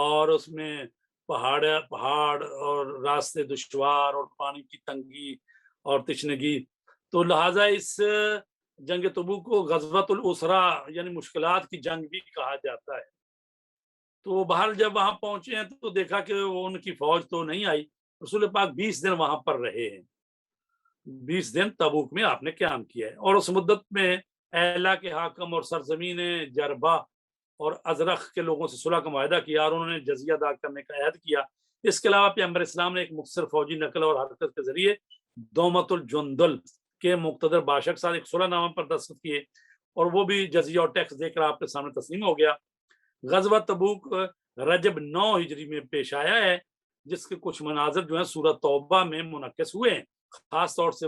اور اس میں پہاڑ اور راستے دشوار اور پانی کی تنگی اور تشنگی، تو لہٰذا اس جنگ تبوک کو غزوۃ الاسرا یعنی مشکلات کی جنگ بھی کہا جاتا ہے۔ تو بہرحال جب وہاں پہنچے ہیں تو دیکھا کہ ان کی فوج تو نہیں آئی۔ رسول پاک 20 دن وہاں پر رہے ہیں، 20 دن تبوک میں آپ نے قیام کیا ہے، اور اس مدت میں اہلا کے حاکم اور سرزمین جربہ اور ازرخ کے لوگوں سے صلح کا معاہدہ کیا اور انہوں نے جزیہ ادا کرنے کا عہد کیا۔ اس کے علاوہ پیغمبر اسلام نے ایک مختصر فوجی نقل اور حرکت کے ذریعے دومت الجندل کے مقتدر بادشاہ کے ساتھ ایک صلح نامہ پر دستخط کیے، اور وہ بھی جزیہ اور ٹیکس دے کر آپ کے سامنے تسلیم ہو گیا۔ غزوہ تبوک رجب 9 ہجری میں پیش آیا ہے، جس کے کچھ مناظر جو ہیں سورہ توبہ میں منعکس ہوئے ہیں، خاص طور سے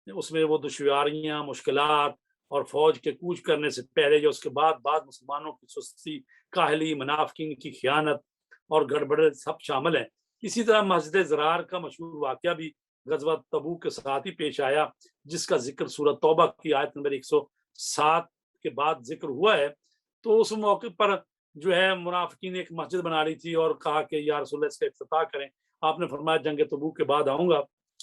اس میں وہ دشواریاں، مشکلات اور فوج کے کوچ کرنے سے پہلے یا اس کے بعد مسلمانوں کی سستی، کاہلی، منافقین کی خیانت اور گڑبڑ سب شامل ہیں۔ اسی طرح مسجد زرار کا مشہور واقعہ بھی غزوہ تبوک کے ساتھ ہی پیش آیا، جس کا ذکر سورہ توبہ کی آیت نمبر 107 کے بعد ذکر ہوا ہے۔ تو اس موقع پر جو ہے منافقین نے ایک مسجد بنا لی تھی اور کہا کہ یا رسول اللہ اس کا افتتاح کریں۔ آپ نے فرمایا جنگ تبوک کے بعد آؤں گا،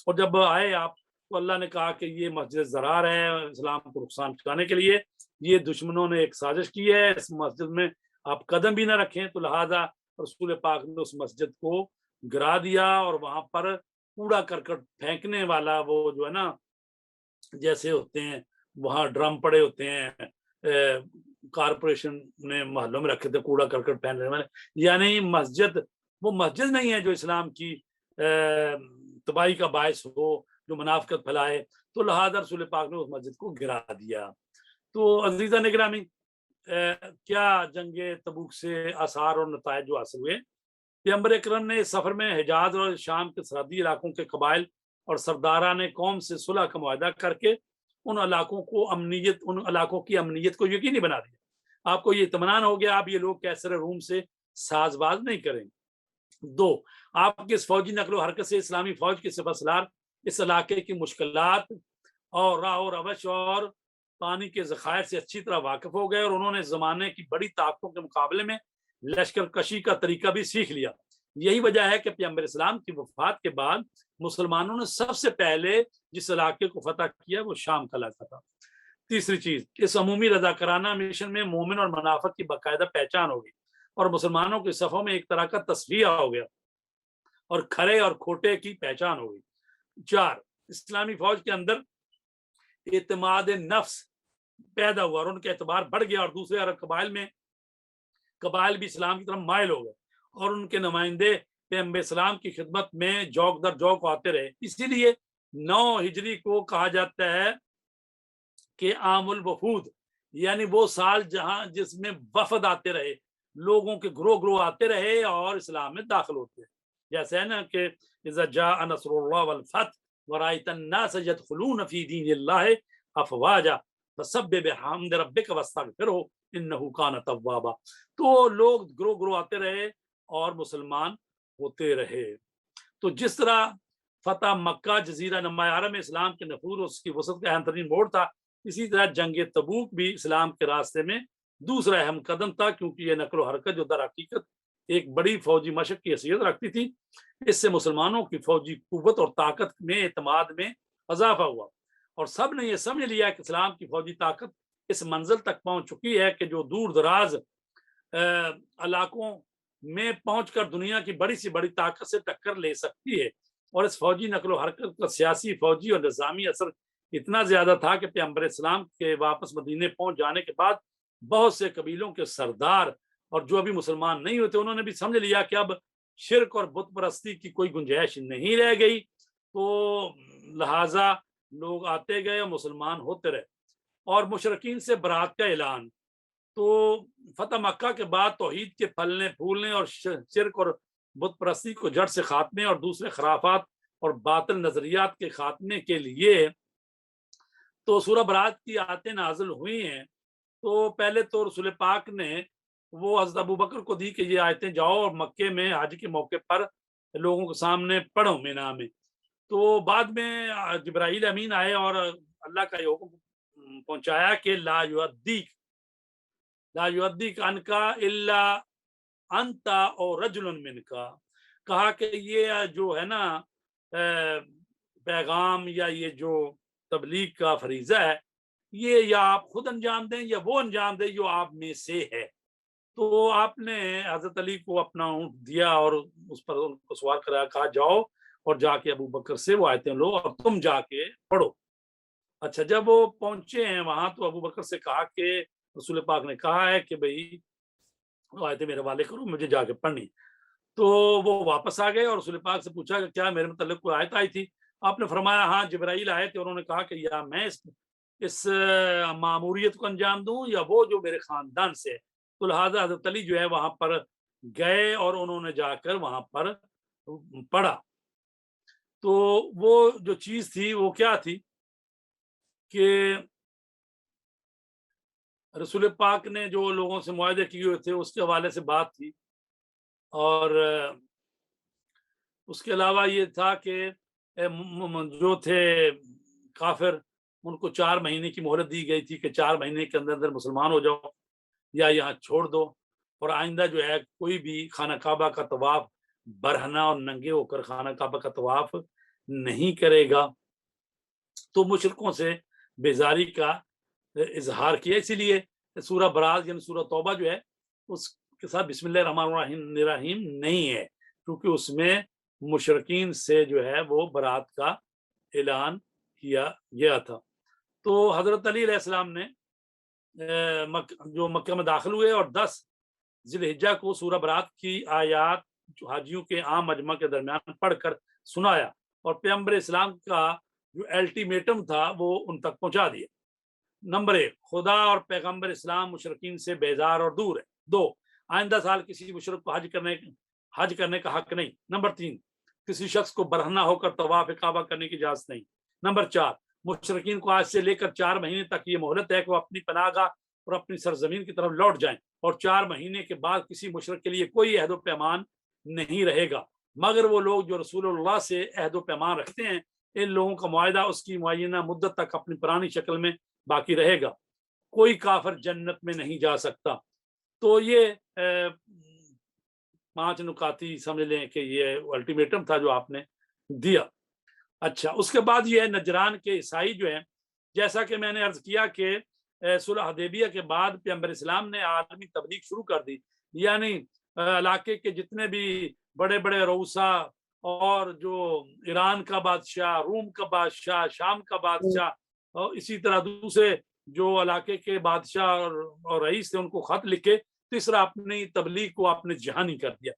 اور جب آئے آپ تو اللہ نے کہا کہ یہ مسجد زرار ہے اسلام کو نقصان پہنچانے کے لیے، یہ دشمنوں نے ایک سازش کی ہے، اس مسجد میں آپ قدم بھی نہ رکھیں۔ تو لہٰذا رسول پاک نے اس مسجد کو گرا دیا، اور وہاں پر کوڑا کرکٹ پھینکنے والا وہ جو ہے نا، جیسے ہوتے ہیں وہاں ڈرم پڑے ہوتے ہیں، کارپوریشن نے محلوں میں رکھے تھے کوڑا کرکٹ پھینکنے والے، یعنی مسجد وہ مسجد نہیں ہے جو اسلام کی تباہی کا باعث ہو، جو منافقت پھیلائے۔ تو لہٰذا رسول پاک نے اس مسجد کو گرا دیا۔ تو عزیزان گرامی، کیا جنگ تبوک سے آثار اور نتائج جو حاصل ہوئے؟ پیغمبر اکرم نے اس سفر میں حجاز اور شام کے سرحدی علاقوں کے قبائل اور سرداران قوم سے صلح کا معاہدہ کر کے ان علاقوں کی امنیت کو یقینی بنا دیا۔ آپ کو یہ اطمینان ہو گیا اب یہ لوگ کیسر روم سے ساز باز نہیں کریں گے۔ 2، آپ کے اس فوجی نقل و حرکت سے اسلامی فوج کے سپہ سالار اس علاقے کی مشکلات اور راہ و روش اور پانی کے ذخائر سے اچھی طرح واقف ہو گئے، اور انہوں نے زمانے کی بڑی طاقتوں کے مقابلے میں لشکر کشی کا طریقہ بھی سیکھ لیا۔ یہی وجہ ہے کہ پیغمبر اسلام کی وفات کے بعد مسلمانوں نے سب سے پہلے جس علاقے کو فتح کیا وہ شام کا علاقہ تھا۔ تیسری چیز، اس عمومی رضاکارانہ مشن میں مومن اور منافق کی باقاعدہ پہچان ہو گئی، اور مسلمانوں کے صفوں میں ایک طرح کا تصفیہ ہو گیا، اور کھرے اور کھوٹے کی پہچان ہو گئی۔ 4، اسلامی فوج کے اندر اعتماد نفس پیدا ہوا، اور ان کا اعتبار بڑھ گیا، اور دوسرے عرب قبائل بھی اسلام کی طرف مائل ہو گئے، اور ان کے نمائندے پیغمبر اسلام کی خدمت میں جوک در جوک آتے رہے۔ اسی لیے 9 ہجری کو کہا جاتا ہے کہ عام الوفود، یعنی وہ سال جس میں وفد آتے رہے، لوگوں کے گروہ آتے رہے اور اسلام میں داخل ہوتے ہیں۔ جیسے ہے نا کہ اذا جاء نصر اللہ والفتح ورأيت الناس يدخلون في دين الله افواجا فسبح بحمد ربك واستغفره انه كان توابا۔ تو لوگ گروہ آتے رہے اور مسلمان ہوتے رہے۔ تو جس طرح فتح مکہ جزیرہ نما عرب میں اسلام کے نفوذ اور اس کی وسعت کا اہم ترین موڑ تھا، اسی طرح جنگ تبوک بھی اسلام کے راستے میں دوسرا اہم قدم تھا، کیونکہ یہ نقل و حرکت جو در حقیقت ایک بڑی فوجی مشق کی حیثیت رکھتی تھی، اس سے مسلمانوں کی فوجی قوت اور طاقت میں اعتماد میں اضافہ ہوا، اور سب نے یہ سمجھ لیا کہ اسلام کی فوجی طاقت اس منزل تک پہنچ چکی ہے کہ جو دور دراز علاقوں میں پہنچ کر دنیا کی بڑی سی بڑی طاقت سے ٹکر لے سکتی ہے، اور اس فوجی نقل و حرکت کا سیاسی، فوجی اور نظامی اثر اتنا زیادہ تھا کہ پیغمبر اسلام کے واپس مدینے پہنچ جانے کے بعد بہت سے قبیلوں کے سردار اور جو ابھی مسلمان نہیں ہوتے انہوں نے بھی سمجھ لیا کہ اب شرک اور بت پرستی کی کوئی گنجائش نہیں رہ گئی، تو لہٰذا لوگ آتے گئے اور مسلمان ہوتے رہے۔ اور مشرکین سے برات کا اعلان، تو فتح مکہ کے بعد توحید کے پھلنے پھولنے اور شرک اور بت پرستی کو جڑ سے خاتمے اور دوسرے خرافات اور باطل نظریات کے خاتمے کے لیے تو سورہ برات کی آیتیں نازل ہوئی ہیں۔ تو پہلے تو رسول پاک نے وہ حضرت ابو بکر کو دی کہ یہ آیتیں جاؤ اور مکے میں حج کے موقع پر لوگوں کے سامنے پڑھو مینا میں۔ تو بعد میں جبرائیل امین آئے اور اللہ کا یہ حکم پہنچایا کہ لا یؤدیک عنکا الا انت اور رجل منکا، کہا کہ یہ جو ہے نا پیغام یا یہ جو تبلیغ کا فریضہ ہے یہ یا آپ خود انجام دیں یا وہ انجام دیں جو آپ میں سے ہے۔ تو آپ نے حضرت علی کو اپنا اونٹ دیا اور اس پر ان کو سوار کرایا، کہا جاؤ اور جا کے ابو بکر سے وہ آیتیں لو اور تم جا کے پڑھو۔ اچھا، جب وہ پہنچے ہیں وہاں تو ابو بکر سے کہا کہ رسول پاک نے کہا ہے کہ بھئی وہ آیتیں میرے حوالے کرو، مجھے جا کے پڑھنی۔ تو وہ واپس آ گئے اور رسول پاک سے پوچھا کہ کیا میرے متعلق کوئی آیت آئی تھی؟ آپ نے فرمایا ہاں جبرائیل آئے تھے، انہوں نے کہا کہ یا میں اس ماموریت کو انجام دوں یا وہ جو میرے خاندان سے ہے۔ تو لہٰذا حضرت علی جو ہے وہاں پر گئے اور انہوں نے جا کر وہاں پر پڑھا۔ تو وہ جو چیز تھی وہ کیا تھی کہ رسول پاک نے جو لوگوں سے معاہدے کیے ہوئے تھے اس کے حوالے سے بات تھی، اور اس کے علاوہ یہ تھا کہ جو تھے کافر ان کو 4 مہینے کی مہلت دی گئی تھی کہ 4 مہینے کے اندر اندر مسلمان ہو جاؤ یا یہاں چھوڑ دو، اور آئندہ جو ہے کوئی بھی خانہ کعبہ کا طواف برہنہ اور ننگے ہو کر خانہ کعبہ کا طواف نہیں کرے گا۔ تو مشرکوں سے بیزاری کا اظہار کیا، اسی لیے سورہ برات یعنی سورہ توبہ جو ہے اس کے ساتھ بسم اللہ الرحمن الرحیم نہیں ہے، کیونکہ اس میں مشرکین سے جو ہے وہ برات کا اعلان کیا گیا تھا۔ تو حضرت علی علیہ السلام نے جو مکہ میں داخل ہوئے اور 10 ذی الحجہ کو سورہ برات کی آیات حاجیوں کے عام مجمع کے درمیان پڑھ کر سنایا اور پیغمبر اسلام کا جو الٹیمیٹم تھا وہ ان تک پہنچا دیا۔ نمبر 1، خدا اور پیغمبر اسلام مشرکین سے بیزار اور دور ہے۔ 2، آئندہ سال کسی مشرک کو حج کرنے کا حق نہیں۔ نمبر 3، کسی شخص کو برہنہ ہو کر طواف کعبہ کرنے کی اجازت نہیں۔ نمبر 4، مشرکین کو آج سے لے کر 4 مہینے تک یہ مہلت ہے کہ وہ اپنی پناہ گاہ اور اپنی سرزمین کی طرف لوٹ جائیں، اور 4 مہینے کے بعد کسی مشرک کے لیے کوئی عہد و پیمان نہیں رہے گا مگر وہ لوگ جو رسول اللہ سے عہد و پیمان رکھتے ہیں، ان لوگوں کا معاہدہ اس کی معینہ مدت تک اپنی پرانی شکل میں باقی رہے گا، کوئی کافر جنت میں نہیں جا سکتا۔ تو یہ 5 نکاتی سمجھ لیں کہ یہ الٹیمیٹم تھا جو آپ نے دیا۔ اچھا، اس کے بعد یہ ہے نجران کے عیسائی جو ہیں، جیسا کہ میں نے عرض کیا کہ صلح حدیبیہ کے بعد پیغمبر اسلام نے عالمی تبلیغ شروع کر دی، یعنی علاقے کے جتنے بھی بڑے بڑے رؤسا اور جو ایران کا بادشاہ، روم کا بادشاہ، شام کا بادشاہ اور اسی طرح دوسرے جو علاقے کے بادشاہ اور رئیس تھے ان کو خط لکھے، تیسرا اپنی تبلیغ کو آپ نے جہانی کر دیا۔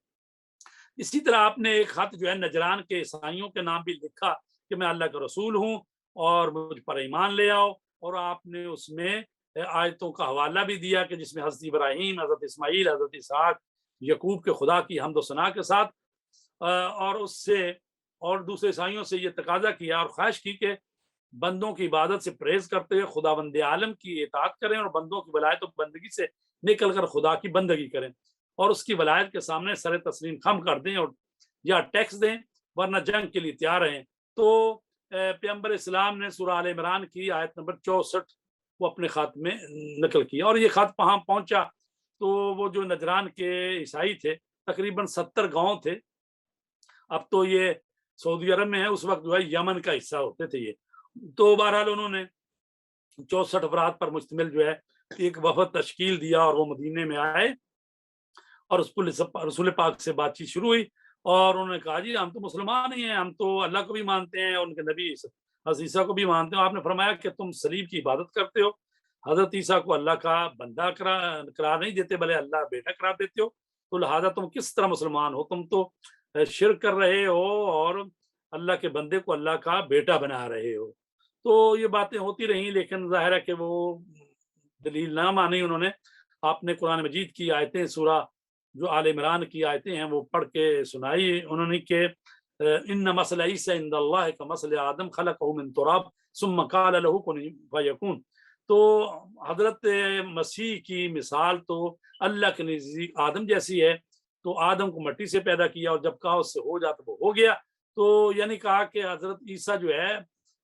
اسی طرح آپ نے ایک خط جو ہے نجران کے عیسائیوں کے نام بھی لکھا کہ میں اللہ کا رسول ہوں اور مجھ پر ایمان لے آؤ، اور آپ نے اس میں آیتوں کا حوالہ بھی دیا کہ جس میں حضرت ابراہیم، حضرت اسماعیل، حضرت اسحاق، یعقوب کے خدا کی حمد و ثنا کے ساتھ اور اس سے اور دوسرے عیسائیوں سے یہ تقاضا کیا اور خواہش کی کہ بندوں کی عبادت سے پرہیز کرتے ہوئے خداوند عالم کی اطاعت کریں اور بندوں کی ولایت و بندگی سے نکل کر خدا کی بندگی کریں اور اس کی ولایت کے سامنے سر تسلیم خم کر دیں اور یا ٹیکس دیں ورنہ جنگ کے لیے تیار رہیں۔ تو پیغمبر اسلام نے سورہ آل عمران کی آیت نمبر 64 وہ اپنے خط میں نقل کیا، اور یہ خط وہاں پہنچا تو وہ جو نجران کے عیسائی تھے تقریباً 70 گاؤں تھے، اب تو یہ سعودی عرب میں ہے، اس وقت جو ہے یمن کا حصہ ہوتے تھے یہ۔ تو بہرحال انہوں نے 64 افراد پر مشتمل جو ہے ایک وفد تشکیل دیا اور وہ مدینے میں آئے اور رسول پاک سے بات چیت شروع ہوئی اور انہوں نے کہا جی ہم تو مسلمان ہی ہیں، ہم تو اللہ کو بھی مانتے ہیں اور ان کے نبی حضرت عیسیٰ کو بھی مانتے ہیں۔ آپ نے فرمایا کہ تم صلیب کی عبادت کرتے ہو، حضرت عیسیٰ کو اللہ کا بندہ قرار نہیں دیتے بلکہ اللہ بیٹا قرار دیتے ہو، تو لہٰذا تم کس طرح مسلمان ہو؟ تم تو شرک کر رہے ہو اور اللہ کے بندے کو اللہ کا بیٹا بنا رہے ہو۔ تو یہ باتیں ہوتی رہیں، لیکن ظاہر ہے کہ وہ دلیل نہ مانی انہوں نے۔ آپ نے قرآن مجید کی آیتیں، سورہ جو آل عمران کی آیتیں ہیں وہ پڑھ کے سنائی انہوں نے کہ ان مثل عیسی عند اللہ کمثل آدم خلقہ من تراب ثم قال له کن فیکون۔ تو حضرت مسیح کی مثال تو اللہ کے نزدیک آدم جیسی ہے، تو آدم کو مٹی سے پیدا کیا اور جب کہا اس سے ہو جا تو وہ ہو گیا۔ تو یعنی کہا کہ حضرت عیسیٰ جو ہے،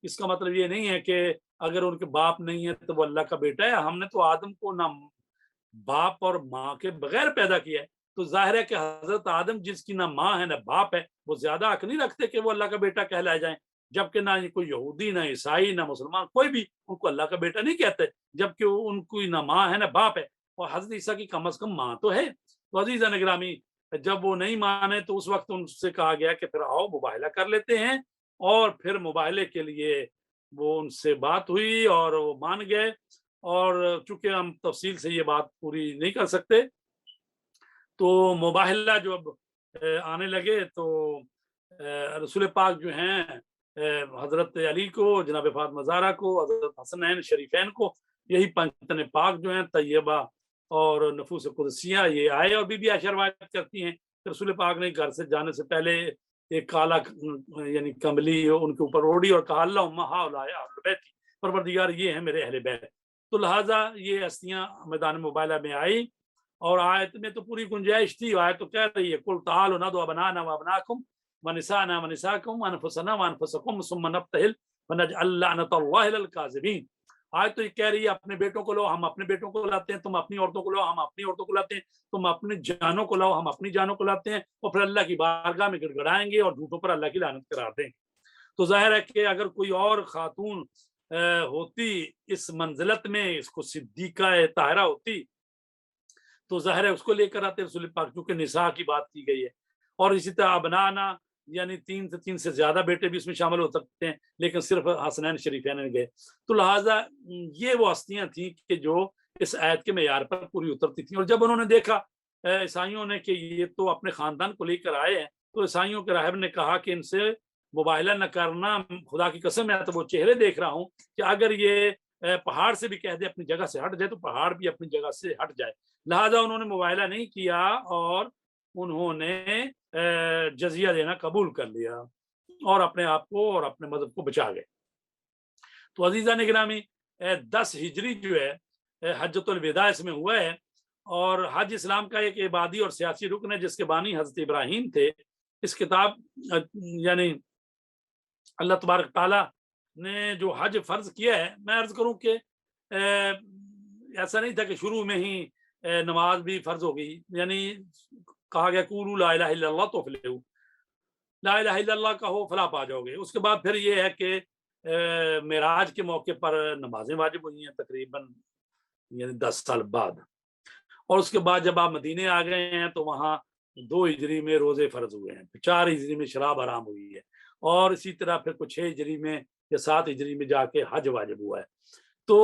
اس کا مطلب یہ نہیں ہے کہ اگر ان کے باپ نہیں ہے تو وہ اللہ کا بیٹا ہے۔ ہم نے تو آدم کو نہ باپ اور ماں کے بغیر پیدا کیا ہے، تو ظاہر ہے کہ حضرت آدم جس کی نہ ماں ہے نہ باپ ہے، وہ زیادہ حق نہیں رکھتے کہ وہ اللہ کا بیٹا کہلائے جائیں، جبکہ نہ کوئی یہودی نہ عیسائی نہ مسلمان کوئی بھی ان کو اللہ کا بیٹا نہیں کہتے، جبکہ ان کی نہ ماں ہے نہ باپ ہے، اور حضرت عیسیٰ کی کم از کم ماں تو ہے۔ تو عزیزان گرامی، جب وہ نہیں مانے تو اس وقت ان سے کہا گیا کہ پھر آؤ مباہلہ کر لیتے ہیں، اور پھر مباہلے کے لیے وہ ان سے بات ہوئی اور وہ مان گئے۔ اور چونکہ ہم تفصیل سے یہ بات پوری نہیں کر سکتے، تو مباہلہ جو اب آنے لگے تو رسول پاک جو ہیں حضرت علی کو، جناب فاطمہ زہرا کو، حضرت حسنین شریفین کو، یہی پنجتن پاک جو ہیں طیبہ اور نفوس قدسیہ، یہ آئے، اور بی بی عائشہ روایت کرتی ہیں کہ رسول پاک نے گھر سے جانے سے پہلے ایک کالا یعنی کملی ان کے اوپر اوڑی اور کہا اللہم ہؤلاء اہل بیتی، پروردگار یہ ہیں میرے اہل بیت۔ تو لہٰذا یہ ہستیاں میدان مباہلہ میں آئی، اور آیت میں تو پوری گنجائش تھی، آیت تو کہہ رہی ہے قل تعالوا ندعو ابناءنا وابناءکم ونساءنا ونساءکم وانفسنا وانفسکم ثم نبتہل ونجعل لعنۃ اللہ علی الکاذبین۔ آج تو یہ کہہ رہی ہے اپنے بیٹوں کو لو، ہم اپنے بیٹوں کو لاتے ہیں، تم اپنی عورتوں کو لاؤ، ہم اپنی عورتوں کو لاتے ہیں، تم اپنی جانوں کو لاؤ، ہم اپنی جانوں کو لاتے ہیں، اور پھر اللہ کی بارگاہ میں گڑ گڑائیں گے اور جھوٹوں پر اللہ کی لعنت قرار دیں گے۔ تو ظاہر ہے کہ اگر کوئی اور خاتون ہوتی اس منزلت میں، اس کو صدیقہ طاہرہ ہوتی، تو ظاہر ہے اس کو لے کر آتے رسول پاک، کیونکہ نساء کی بات کی گئی ہے۔ اور اسی طرح ابنانا یعنی تین سے زیادہ بیٹے بھی اس میں شامل ہو سکتے ہیں، لیکن صرف حسنین شریفین میں گئے۔ تو لہٰذا یہ وہ ہستیاں تھیں کہ جو اس آیت کے معیار پر پوری اترتی تھیں۔ اور جب انہوں نے دیکھا عیسائیوں نے کہ یہ تو اپنے خاندان کو لے کر آئے ہیں، تو عیسائیوں کے راہب نے کہا کہ ان سے مباہلہ نہ کرنا، خدا کی قسم ہے تو وہ چہرے دیکھ رہا ہوں کہ اگر یہ پہاڑ سے بھی کہہ دے اپنی جگہ سے ہٹ جائے تو پہاڑ بھی اپنی جگہ سے ہٹ جائے۔ لہٰذا انہوں نے مباہلہ نہیں کیا اور انہوں نے جزیہ دینا قبول کر لیا اور اپنے آپ کو اور اپنے مذہب کو بچا گئے۔ تو عزیزان گرامی، 10 ہجری جو ہے حجۃ الوداع اس میں ہوا ہے، اور حج اسلام کا ایک عبادی اور سیاسی رکن ہے جس کے بانی حضرت ابراہیم تھے۔ اس کتاب یعنی اللہ تبارک تعالیٰ نے جو حج فرض کیا ہے، میں عرض کروں کہ ایسا نہیں تھا کہ شروع میں ہی نماز بھی فرض ہو گئی، یعنی کہا گیا قولوا لا الہ الا اللہ تفلحوا، لا الہ الا اللہ کا ہو فلاح پا جاؤ گے۔ اس کے بعد پھر یہ ہے کہ معراج کے موقع پر نمازیں واجب ہوئی ہیں تقریباً یعنی 10 سال بعد، اور اس کے بعد جب آپ مدینے آ گئے ہیں تو وہاں 2 ہجری میں روزے فرض ہوئے ہیں، 4 ہجری میں شراب حرام ہوئی ہے، اور اسی طرح پھر کچھ 6 ہجری میں یا 7 ہجری میں جا کے حج واجب ہوا ہے۔ تو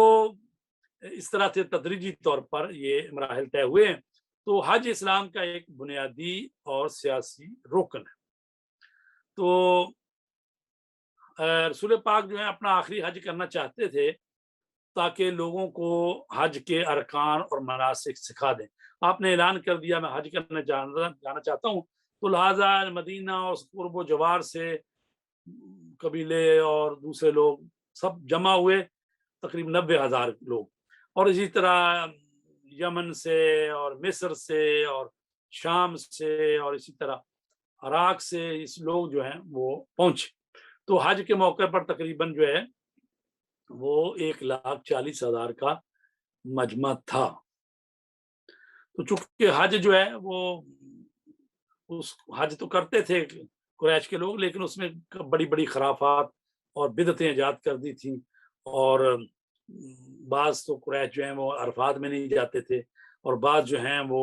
اس طرح سے تدریجی طور پر یہ مراحل طے ہوئے ہیں۔ تو حج اسلام کا ایک بنیادی اور سیاسی رکن ہے۔ تو رسول پاک جو ہے اپنا آخری حج کرنا چاہتے تھے تاکہ لوگوں کو حج کے ارکان اور مناسک سکھا دیں۔ آپ نے اعلان کر دیا میں حج کرنے جانا چاہتا ہوں، تو لہٰذا مدینہ اور قرب و جوار سے قبیلے اور دوسرے لوگ سب جمع ہوئے، تقریباً 90,000 لوگ، اور اسی طرح یمن سے اور مصر سے اور شام سے اور اسی طرح عراق سے اس لوگ جو ہیں وہ پہنچے۔ تو حج کے موقع پر تقریباً جو ہے وہ 1,40,000 کا مجمع تھا۔ تو چونکہ حج جو ہے وہ اس حج تو کرتے تھے قریش کے لوگ، لیکن اس میں بڑی بڑی خرافات اور بدعتیں ایجاد کر دی تھیں، اور بعض تو قریش جو ہیں وہ عرفات میں نہیں جاتے تھے، اور بعض جو ہیں وہ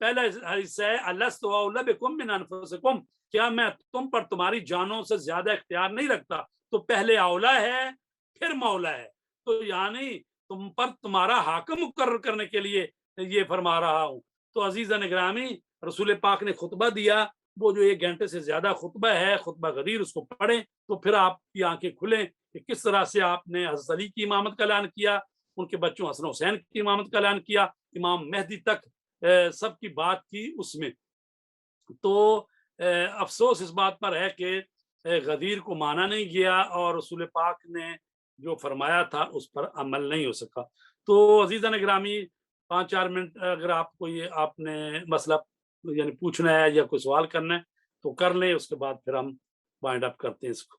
پہلا حصہ ہے الست اولى بكم من انفسکم، کیا میں تم پر تمہاری جانوں سے زیادہ اختیار نہیں رکھتا؟ تو پہلے اولا ہے پھر مولا ہے، تو یعنی تم پر تمہارا حاکم مقرر کرنے کے لیے یہ فرما رہا ہوں۔ تو عزیزان گرامی، رسول پاک نے خطبہ دیا، وہ جو 1 گھنٹے سے زیادہ خطبہ ہے، خطبہ غدیر، اس کو پڑھیں تو پھر آپ کی آنکھیں کھلیں کہ کس طرح سے آپ نے حضرت علی کی امامت کا اعلان کیا، ان کے بچوں حسن حسین کی امامت کا اعلان کیا، امام مہدی تک سب کی بات کی اس میں۔ تو افسوس اس بات پر ہے کہ غدیر کو مانا نہیں گیا اور رسول پاک نے جو فرمایا تھا اس پر عمل نہیں ہو سکا۔ تو عزیزان گرامی، 5-4 منٹ اگر آپ کو یہ آپ نے مسئلہ یعنی پوچھنا ہے یا کوئی سوال کرنا ہے تو کر لیں، اس کے بعد پھر ہم وائنڈ اپ کرتے ہیں اس کو۔